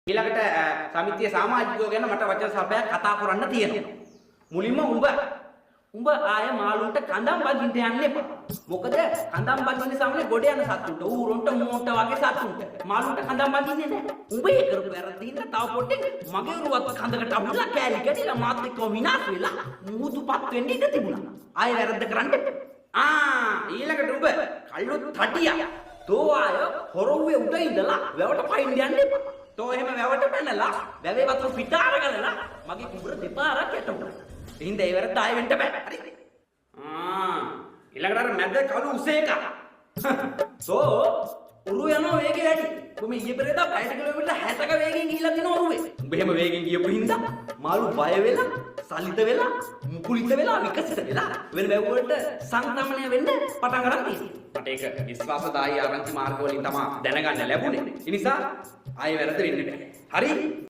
ඊළඟට සමිතියේ සමාජිකයෝ ගැන මට වචන සබයක් කතා කරන්න තියෙනවා. මුලින්ම උඹ ආය මාළුන්ට කඳම් බඳින්න යන්න එපා. මොකද කඳම් බඳින්න සමනේ ගොඩ යන සතුන්ට ඌරොන්ට මෝන්ට වගේ සතුන්ට මාළුන්ට කඳම් බඳින්නේ නැහැ. උඹ ඒ කරපු වැරද්දින්න තව පොඩ්ඩක් මගේ රුවත් කඳකට අහුලා කෑලි කැඩිලා මාත් එක්ක විනාශ වෙලා මුහුදුපත් වෙන්න ඉඩ තිබුණා. ආය වැරද්ද කරන්න එපා. ඊළඟට උඹ කල්ලොත් තටියා. තෝ ආය හොරොව්වේ උඩ ඉඳලා වැවට පයින් යන්න එපා. තෝ එහෙම වැවට පැනලා වැවේ වතුර පිට අරගලලා මගේ කුඹුර දෙපාරක් යට වුණා. එහෙනම් ඒ වැරද්ද ආයෙ වෙන්න බෑ. හරි. ඊළඟට අර මැද කළු උසේක. සෝ උරු යනවා වේගෙ වැඩි. උඹ ඊයේ පෙරේදා 60 කිලෝමීටර් 60ක වේගෙන් ගිහිල්ලා දින උරුවේ. උඹ එහෙම වේගෙන් ගියපු හින්දා මාළු බය වෙලා, සලිත වෙලා, මුකුලිත වෙලා, විකසිත වෙලා වෙන වැව් වලට සංක්‍රමණය වෙන්න පටන් ගන්න තියෙනවා. මට ඒක විශ්වාසදායී ආරංචි මාර්ග වලින් තමයි දැනගන්න ලැබුණේ. ඒ නිසා ආයෙ වැරද්ද වෙන්නේ නැහැ. හරි?